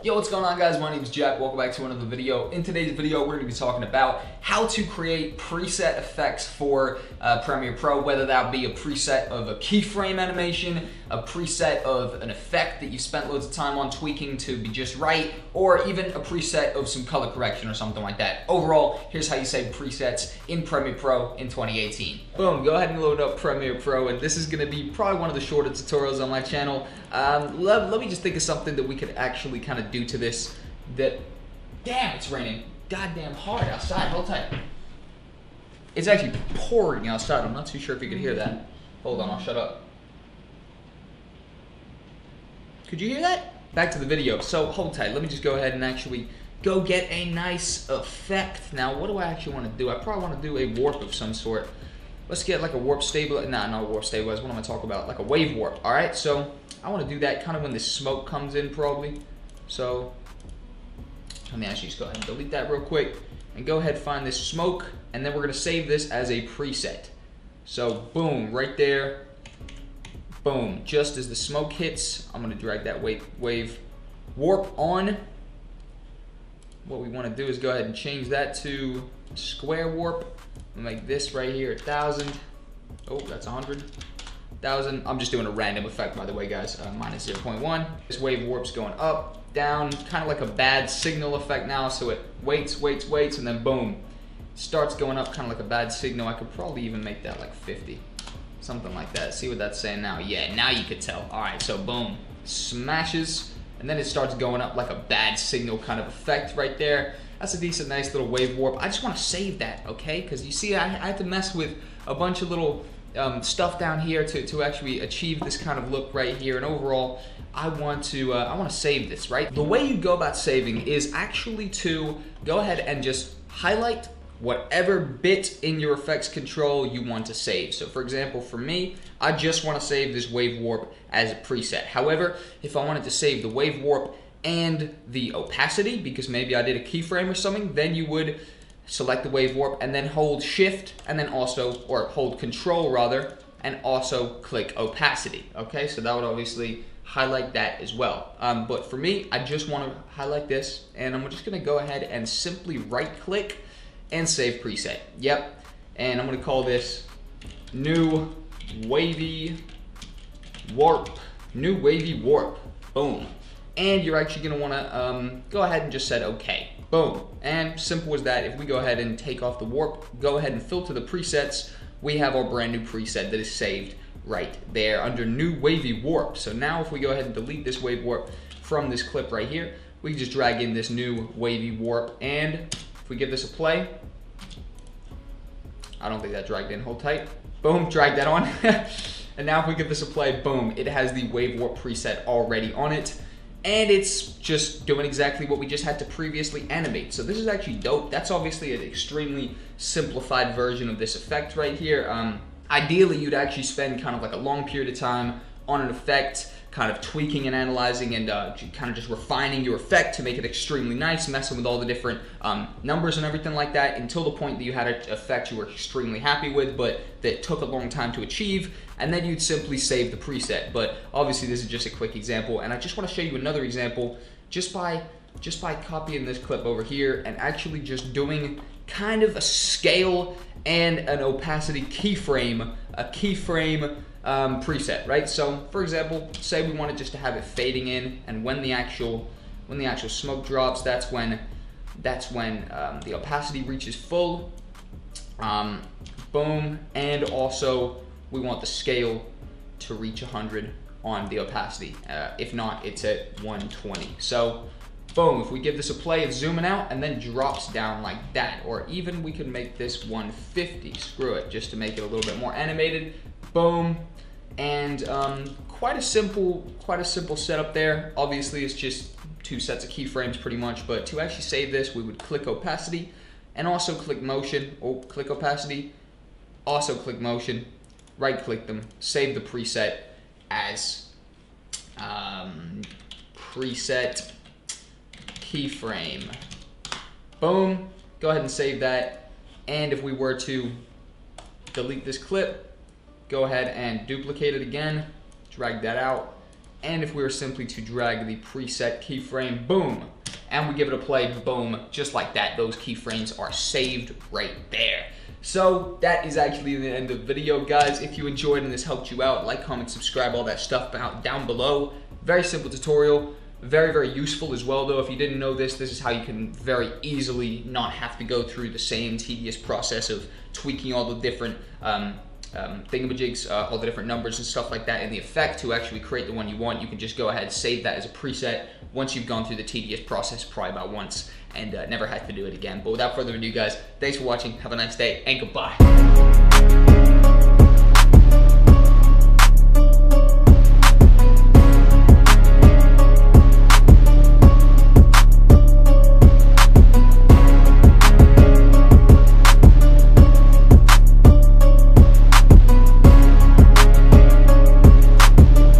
Yo, what's going on, guys? My name is Jack. Welcome back to another video. In today's video, we're going to be talking about how to create preset effects for Premiere Pro, whether that be a preset of a keyframe animation, a preset of an effect that you spent loads of time on tweaking to be just right, or even a preset of some color correction or something like that. Overall, here's how you save presets in Premiere Pro in 2018. Boom, go ahead and load up Premiere Pro, and this is going to be probably one of the shorter tutorials on my channel. Let me just think of something that we could actually kind of do to this. Damn, it's raining goddamn hard outside. Hold tight. It's actually pouring outside. I'm not too sure if you could hear that. Hold on, I'll shut up. Could you hear that? Back to the video. So hold tight. Let me just go ahead and actually go get a nice effect. Now, what do I actually want to do? I probably want to do a warp of some sort. Let's get like a warp stabilizer. Nah, not a warp stabilizer. What am I talking about? Like a wave warp. All right. So I want to do that kind of when the smoke comes in, probably. So let me actually just go ahead and delete that real quick and go ahead and find this smoke, and then we're going to save this as a preset. So boom, right there. Boom. Just as the smoke hits, I'm going to drag that wave warp on. What we want to do is go ahead and change that to square warp. Make this right here 1,000. Oh, that's 100. 1,000. I'm just doing a random effect, by the way, guys. Minus 0.1. This wave warp's going up, down, kind of like a bad signal effect now. So it waits, and then boom, starts going up, kind of like a bad signal. I could probably even make that like 50, something like that. See what that's saying now? Yeah, now you could tell. All right, so boom, smashes, and then it starts going up like a bad signal kind of effect right there. That's a decent, nice little wave warp. I just want to save that, okay? Because you see, I had to mess with a bunch of little stuff down here to actually achieve this kind of look right here. And overall, I want to save this, right? The way you go about saving is actually to go ahead and just highlight whatever bit in your effects control you want to save. So for example, for me, I just want to save this wave warp as a preset. However, if I wanted to save the wave warp and the opacity, because maybe I did a keyframe or something, then you would select the wave warp and then hold shift and then also, or hold control rather, and also click opacity. Okay, so that would obviously highlight that as well. But for me, I just want to highlight this, and I'm just going to go ahead and simply right click and save preset. Yep, and I'm going to call this new wavy warp. New wavy warp. Boom. And you're actually going to want to go ahead and just set OK. Boom. And simple as that. If we go ahead and take off the warp, go ahead and filter the presets, we have our brand new preset that is saved right there under new wavy warp. So now if we go ahead and delete this wave warp from this clip right here, we can just drag in this new wavy warp, and if we give this a play, I don't think that dragged in. Hold tight. Boom, drag that on. And now if we give this a play, boom, it has the wave warp preset already on it. And it's just doing exactly what we just had to previously animate. So this is actually dope. That's obviously an extremely simplified version of this effect right here. Ideally, you'd actually spend kind of like a long period of time on an effect, kind of tweaking and analyzing and kind of just refining your effect to make it extremely nice, messing with all the different numbers and everything like that, until the point that you had an effect you were extremely happy with, but that took a long time to achieve, and then you'd simply save the preset. But obviously this is just a quick example, and I just want to show you another example just by copying this clip over here and actually just doing kind of a scale and an opacity keyframe, preset, right? So for example, say we wanted just to have it fading in, and when the actual smoke drops, that's when the opacity reaches full. Boom. And also we want the scale to reach 100 on the opacity. If not, it's at 120. So boom, if we give this a play, it's zooming out and then drops down like that. Or even we could make this 150, screw it, just to make it a little bit more animated. Boom. And quite a simple setup there. Obviously it's just two sets of keyframes pretty much, but to actually save this, we would click opacity and also click motion, or click opacity, also click motion, right click them, save the preset as preset keyframe. Boom, go ahead and save that. And if we were to delete this clip, go ahead and duplicate it again, drag that out, and if we were simply to drag the preset keyframe, boom, and we give it a play, boom, just like that, those keyframes are saved right there. So that is actually the end of the video, guys. If you enjoyed and this helped you out, like, comment, subscribe, all that stuff down below. Very simple tutorial, very, very useful as well, though. If you didn't know this, this is how you can very easily not have to go through the same tedious process of tweaking all the different thingamajigs, all the different numbers and stuff like that in the effect to actually create the one you want. You can just go ahead and save that as a preset once you've gone through the tedious process probably about once and never had to do it again. But without further ado, guys, thanks for watching. Have a nice day and goodbye.